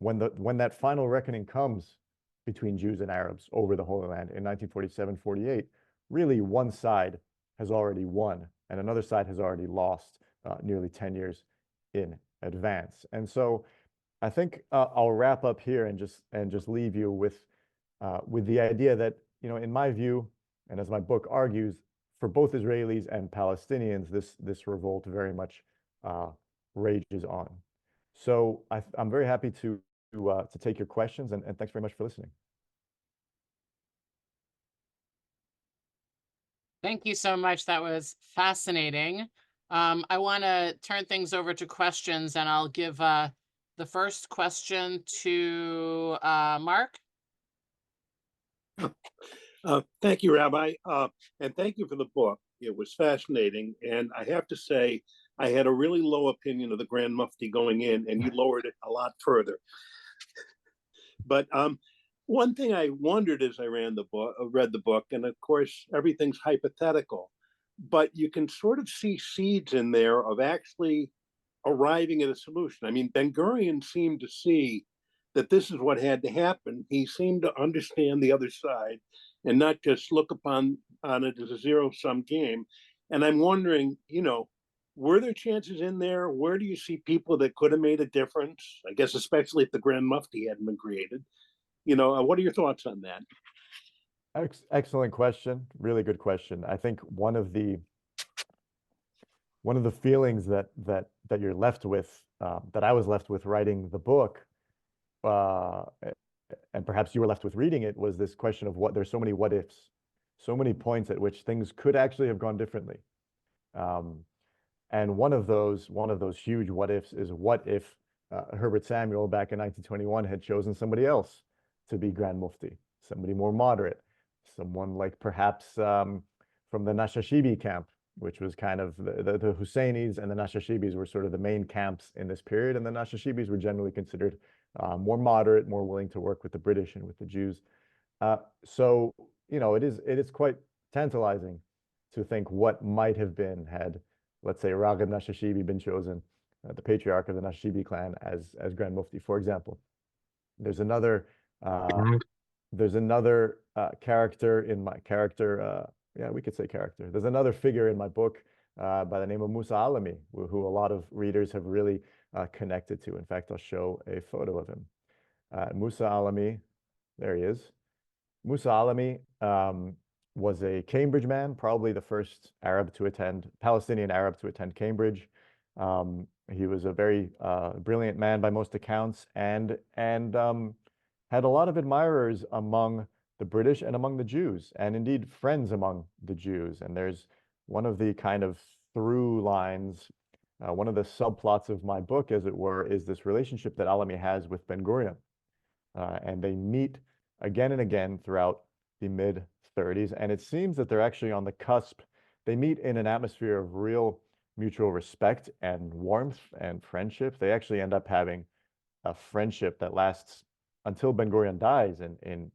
when that final reckoning comes between Jews and Arabs over the Holy Land in 1947-48, really one side has already won and another side has already lost nearly 10 years in advance. And so I think I'll wrap up here and just leave you with the idea that, in my view, and as my book argues, for both Israelis and Palestinians, this revolt very much rages on. So I'm very happy to take your questions, and thanks very much for listening. Thank you so much. That was fascinating. I want to turn things over to questions, and I'll give the first question to Mark. Thank you, Rabbi, and thank you for the book. It was fascinating, and I have to say, I had a really low opinion of the Grand Mufti going in, and you lowered it a lot further. But one thing I wondered as I read the book, and of course, everything's hypothetical, but you can sort of see seeds in there of actually arriving at a solution. I mean, Ben-Gurion seemed to see that this is what had to happen. He seemed to understand the other side and not just look upon it as a zero-sum game. And I'm wondering, were there chances in there? Where do you see people that could have made a difference? I guess especially if the Grand Mufti hadn't been created. What are your thoughts on that? Excellent question. Really good question. I think one of the feelings that you're left with, that I was left with writing the book, and perhaps you were left with reading it, was this question of there's so many what ifs, so many points at which things could actually have gone differently. And one of those huge what ifs is, what if Herbert Samuel back in 1921 had chosen somebody else to be Grand Mufti, somebody more moderate, someone like perhaps from the Nashashibi camp, which was kind of the Husseinis and the Nashashibis were sort of the main camps in this period, and the Nashashibis were generally considered more moderate, more willing to work with the British and with the Jews. So it is quite tantalizing to think what might have been had, let's say, Raghib Nashashibi been chosen, the patriarch of the Nashashibi clan, as Grand Mufti, for example. There's another character in my character. We could say character. There's another figure in my book by the name of Musa Alami, who a lot of readers have really connected to. In fact, I'll show a photo of him. Musa Alami, there he is. Musa Alami was a Cambridge man, probably the first Palestinian Arab to attend Cambridge. He was a very brilliant man by most accounts, and had a lot of admirers among the British and among the Jews, and indeed friends among the Jews. And there's one of the kind of through lines, one of the subplots of my book, as it were, is this relationship that Alami has with Ben-Gurion. And they meet again and again throughout the mid-30s, and it seems that they're actually on the cusp. They meet in an atmosphere of real mutual respect and warmth and friendship. They actually end up having a friendship that lasts until Ben-Gurion dies in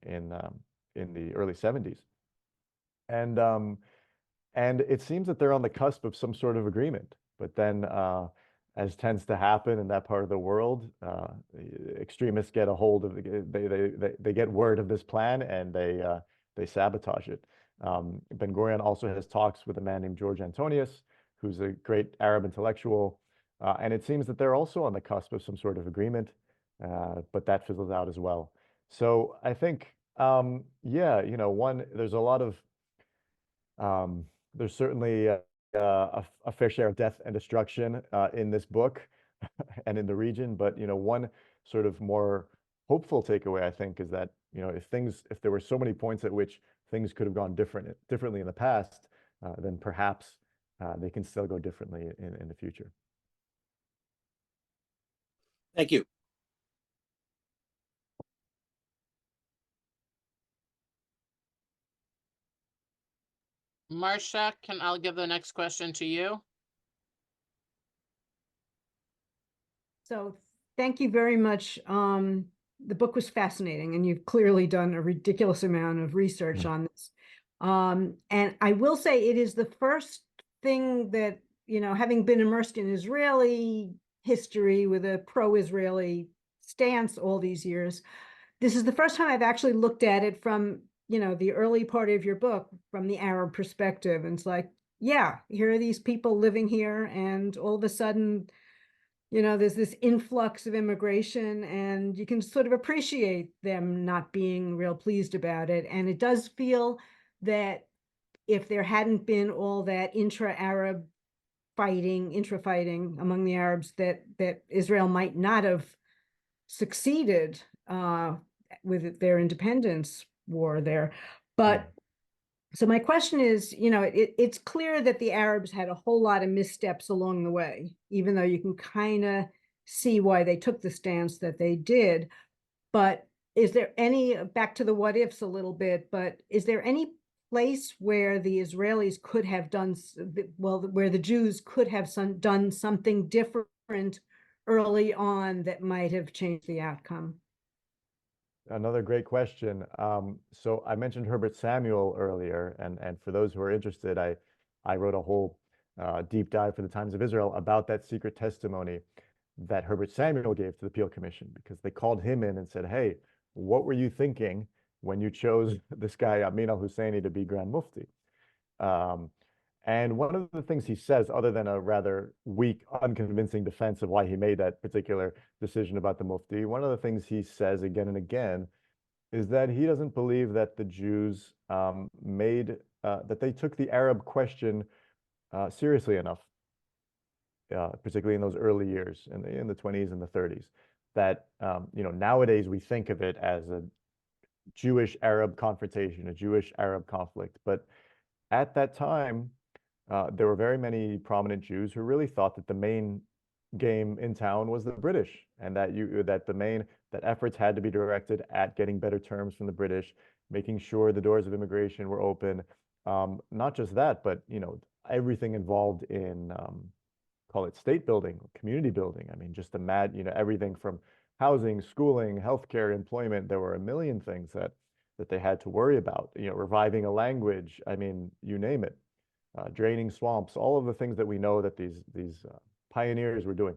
the early 70s. And it seems that they're on the cusp of some sort of agreement. But then, as tends to happen in that part of the world, extremists get a hold of they get word of this plan, and they sabotage it. Ben-Gurion also has talks with a man named George Antonius, who's a great Arab intellectual, and it seems that they're also on the cusp of some sort of agreement. But that fizzles out as well. So I think, there's a lot of, there's certainly a fair share of death and destruction in this book and in the region. But, one sort of more hopeful takeaway, I think, is that, if there were so many points at which things could have gone differently in the past, then perhaps they can still go differently in the future. Thank you. Marcia, I'll give the next question to you. So thank you very much. The book was fascinating, and you've clearly done a ridiculous amount of research on this. And I will say it is the first thing that having been immersed in Israeli history with a pro-Israeli stance all these years, this is the first time I've actually looked at it from, the early part of your book from the Arab perspective. And it's like, yeah, here are these people living here, and all of a sudden, there's this influx of immigration, and you can sort of appreciate them not being real pleased about it. And it does feel that if there hadn't been all that intra-Arab intra-fighting among the Arabs, that Israel might not have succeeded with their independence war there. But so my question is, it's clear that the Arabs had a whole lot of missteps along the way, even though you can kind of see why they took the stance that they did. But is there any, back to the what ifs a little bit, but is there any place where the Israelis could have done, where the Jews could have done something different early on that might have changed the outcome? Another great question. So I mentioned Herbert Samuel earlier, and for those who are interested, I wrote a whole deep dive for the Times of Israel about that secret testimony that Herbert Samuel gave to the Peel Commission, because they called him in and said, hey, what were you thinking when you chose this guy, Amin al-Husseini, to be Grand Mufti? And one of the things he says, other than a rather weak, unconvincing defense of why he made that particular decision about the Mufti, one of the things he says again and again is that he doesn't believe that the Jews that they took the Arab question seriously enough, particularly in those early years, in the 20s and the 30s. That nowadays we think of it as a Jewish-Arab confrontation, a Jewish-Arab conflict, but at that time, there were very many prominent Jews who really thought that the main game in town was the British, and that efforts had to be directed at getting better terms from the British, making sure the doors of immigration were open. Not just that, but everything involved in call it state building, community building. I mean, just everything from housing, schooling, healthcare, employment. There were a million things that they had to worry about. Reviving a language. I mean, you name it. Draining swamps, all of the things that we know that these pioneers were doing.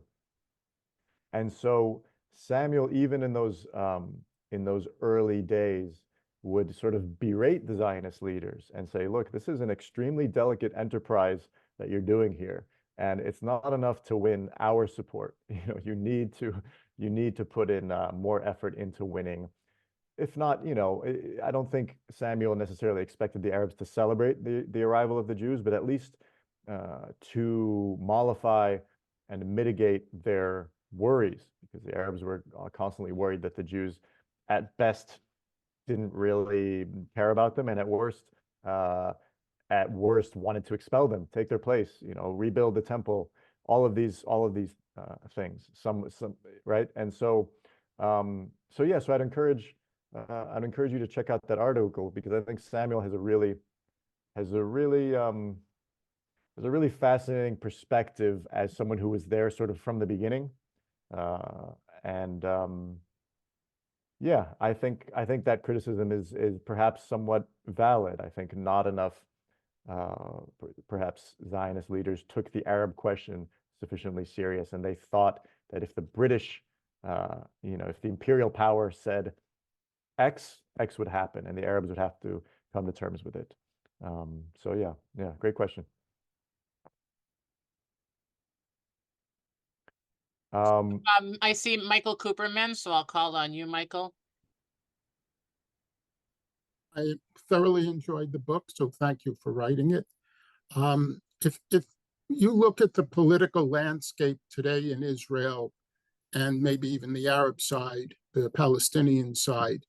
And so Samuel, even in those early days, would sort of berate the Zionist leaders and say, look, this is an extremely delicate enterprise that you're doing here, and it's not enough to win our support. You need to put in more effort into winning. If not, I don't think Samuel necessarily expected the Arabs to celebrate the arrival of the Jews, but at least to mollify and mitigate their worries, because the Arabs were constantly worried that the Jews, at best, didn't really care about them, and at worst, wanted to expel them, take their place, rebuild the temple, all of these things. Some right, and so so I'd encourage you to check out that article, because I think Samuel has a really fascinating perspective as someone who was there sort of from the beginning. Yeah, I think that criticism is perhaps somewhat valid. I think not enough perhaps Zionist leaders took the Arab question sufficiently serious, and they thought that if the British, if the imperial power said X would happen, and the Arabs would have to come to terms with it. So yeah, great question. I see Michael Cooperman, so I'll call on you, Michael. I thoroughly enjoyed the book, so thank you for writing it. If you look at the political landscape today in Israel, and maybe even the Arab side, the Palestinian side,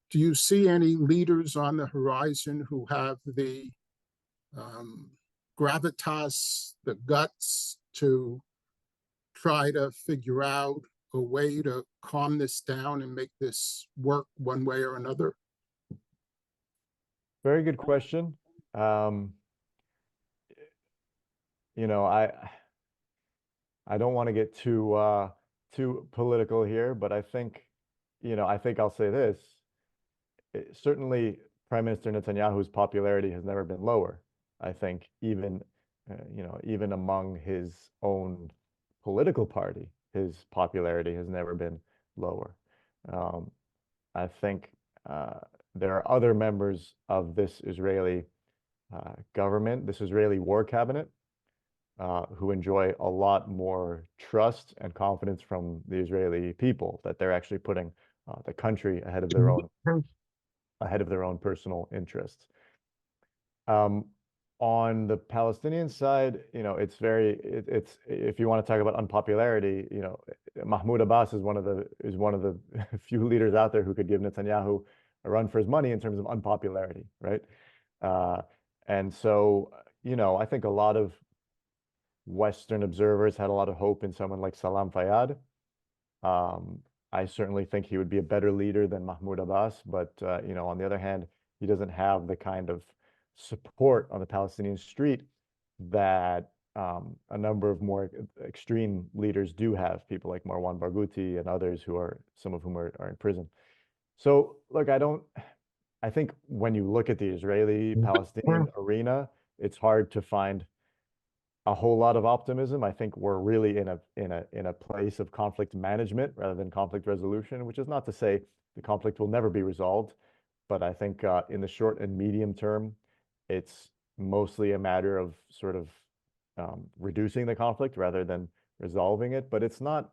do you see any leaders on the horizon who have the gravitas, the guts to try to figure out a way to calm this down and make this work one way or another? Very good question. I don't want to get too political here, but I think I'll say this. Certainly, Prime Minister Netanyahu's popularity has never been lower. I think even even among his own political party, his popularity has never been lower. I think there are other members of this Israeli government, this Israeli war cabinet, who enjoy a lot more trust and confidence from the Israeli people that they're actually putting the country ahead of their own personal interests. On the Palestinian side, it's if you want to talk about unpopularity, Mahmoud Abbas is one of the few leaders out there who could give Netanyahu a run for his money in terms of unpopularity, right? And so, I think a lot of Western observers had a lot of hope in someone like Salam Fayyad. I certainly think he would be a better leader than Mahmoud Abbas, but on the other hand, he doesn't have the kind of support on the Palestinian street that a number of more extreme leaders do have, people like Marwan Barghouti and others some of whom are in prison. So look, I think when you look at the Israeli-Palestinian arena, it's hard to find a whole lot of optimism. I think we're really in a place of conflict management rather than conflict resolution, which is not to say the conflict will never be resolved, but I think in the short and medium term, it's mostly a matter of sort of reducing the conflict rather than resolving it. But it's not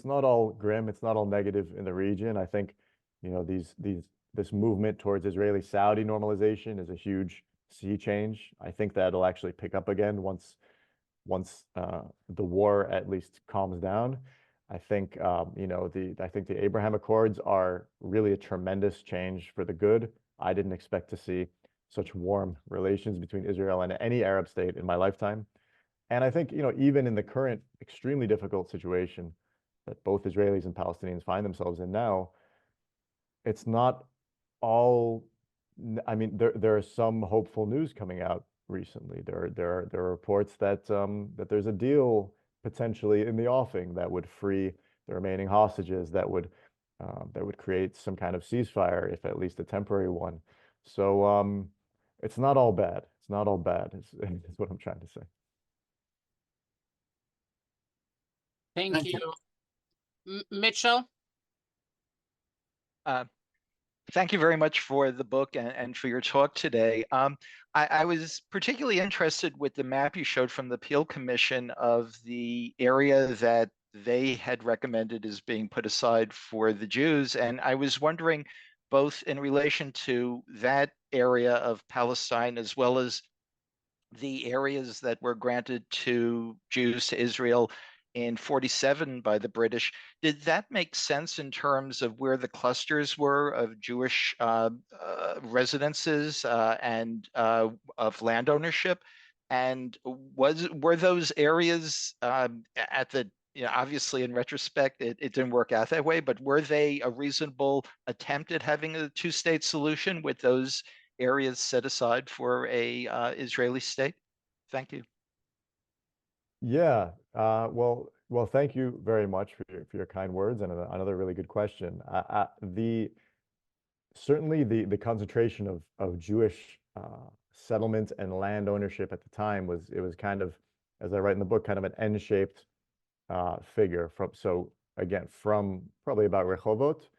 all grim. It's not all negative in the region. I think this movement towards Israeli-Saudi normalization is a huge sea change. I think that'll actually pick up again once the war at least calms down. I think I think the Abraham Accords are really a tremendous change for the good. I didn't expect to see such warm relations between Israel and any Arab state in my lifetime. And I think, even in the current extremely difficult situation that both Israelis and Palestinians find themselves in now, it's not all, I mean, there are some hopeful news coming out recently. There are reports that there's a deal potentially in the offing that would free the remaining hostages, that would create some kind of ceasefire, if at least a temporary one. So it's not all bad. It's not all bad, is what I'm trying to say. Thank you. Mitchell? Thank you very much for the book and for your talk today. I was particularly interested with the map you showed from the Peel Commission of the area that they had recommended as being put aside for the Jews. And I was wondering, both in relation to that area of Palestine, as well as the areas that were granted to Jews, to Israel in 47 by the British, did that make sense in terms of where the clusters were of Jewish residences and of land ownership? And were those areas at the, obviously in retrospect, it didn't work out that way, but were they a reasonable attempt at having a two-state solution with those areas set aside for a Israeli state? Thank you. Yeah. Well, thank you very much for your kind words and another really good question. Certainly the concentration of Jewish settlements and land ownership at the time was kind of, as I write in the book, kind of an N-shaped figure. From probably about Rehovot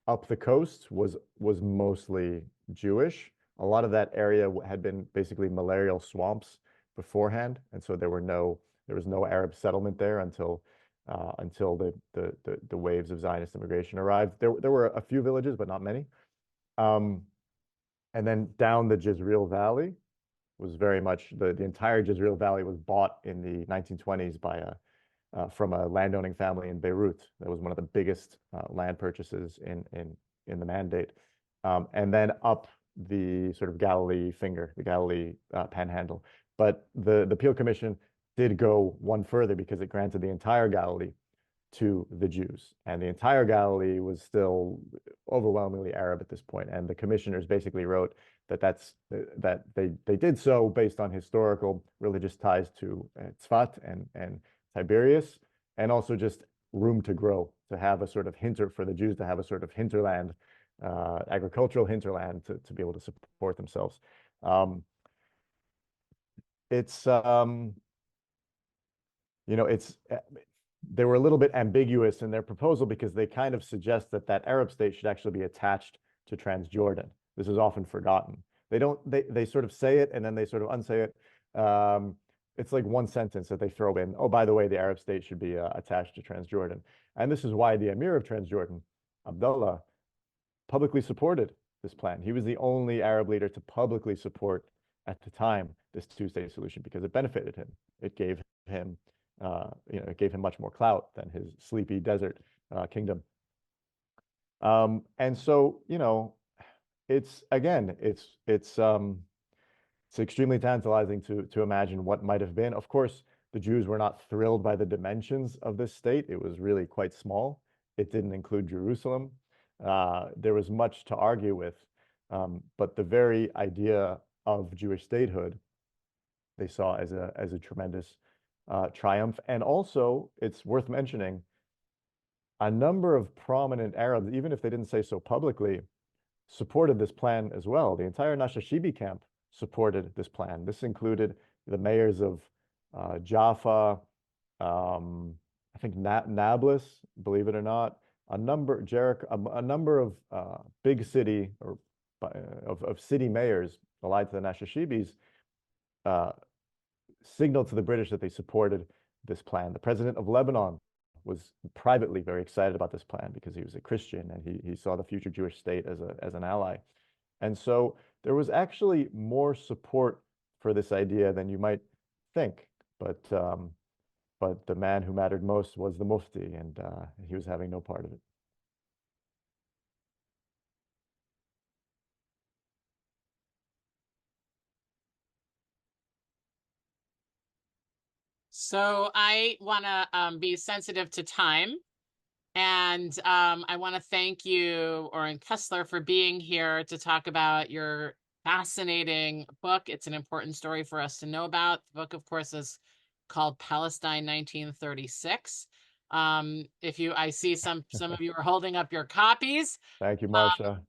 up the coast was mostly Jewish. A lot of that area had been basically malarial swamps beforehand, and so there was no Arab settlement there until the waves of Zionist immigration arrived. There were a few villages, but not many. And then down the Jezreel Valley was very much the entire Jezreel Valley was bought in the 1920s from a landowning family in Beirut. That was one of the biggest land purchases in the Mandate. And then up the sort of Galilee panhandle. But the Peel Commission did go one further because it granted the entire Galilee to the Jews, and the entire Galilee was still overwhelmingly Arab at this point. And the commissioners basically wrote that they did so based on historical religious ties to Tzfat and Tiberias, and also just room to grow, to have a sort of for the Jews to have a sort of hinterland, agricultural hinterland to be able to support themselves. it's you know, they were a little bit ambiguous in their proposal because they kind of suggest that that Arab state should actually be attached to Transjordan. This is often forgotten. They sort of say it and then they sort of unsay it. It's like one sentence that they throw in. Oh, by the way, the Arab state should be attached to Transjordan. And this is why the Emir of Transjordan, Abdullah, publicly supported this plan. He was the only Arab leader to publicly support at the time this two-state solution because it benefited him. It gave him it gave him much more clout than his sleepy desert kingdom. And so, it's extremely tantalizing to imagine what might have been. Of course, the Jews were not thrilled by the dimensions of this state. It was really quite small. It didn't include Jerusalem. There was much to argue with, but the very idea of Jewish statehood they saw as a tremendous triumph. And also, it's worth mentioning, a number of prominent Arabs, even if they didn't say so publicly, supported this plan as well. The entire Nashashibi camp supported this plan. This included the mayors of Jaffa, I think Nablus, believe it or not, a number of big city or of city mayors allied to the Nashashibis signaled to the British that they supported this plan. The president of Lebanon was privately very excited about this plan because he was a Christian and he saw the future Jewish state as an ally. And so there was actually more support for this idea than you might think. But the man who mattered most was the Mufti, and he was having no part of it. So I want to be sensitive to time. And I want to thank you, Oren Kessler, for being here to talk about your fascinating book. It's an important story for us to know about. The book, of course, is called Palestine 1936. I see some of you are holding up your copies. Thank you, Marcia.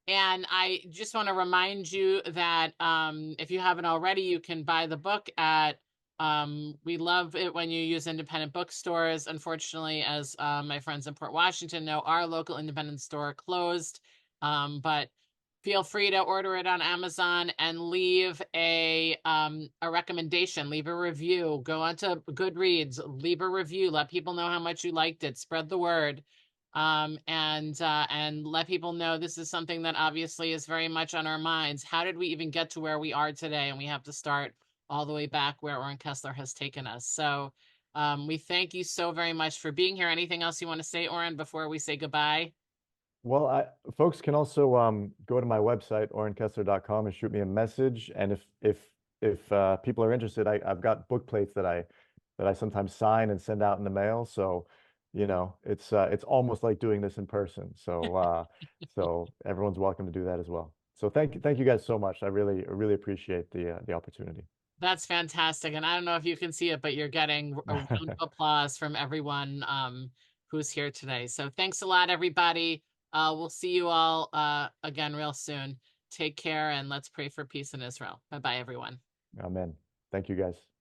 And I just want to remind you that if you haven't already, you can buy the book at we love it when you use independent bookstores. Unfortunately, as my friends in Port Washington know, our local independent store closed. But feel free to order it on Amazon and leave a recommendation, leave a review, go onto Goodreads, leave a review, let people know how much you liked it, spread the word. And let people know this is something that obviously is very much on our minds. How did we even get to where we are today? And we have to start all the way back where Oren Kessler has taken us. So we thank you so very much for being here. Anything else you want to say, Oren, before we say goodbye? Well, folks can also go to my website, orenkessler.com, and shoot me a message. And if people are interested, I've got book plates that I sometimes sign and send out in the mail. So, it's almost like doing this in person. So so everyone's welcome to do that as well. So thank you guys so much. I really appreciate the opportunity. That's fantastic. And I don't know if you can see it, but you're getting a round of applause from everyone who's here today. So thanks a lot, everybody. We'll see you all again real soon. Take care, and let's pray for peace in Israel. Bye-bye, everyone. Amen. Thank you, guys.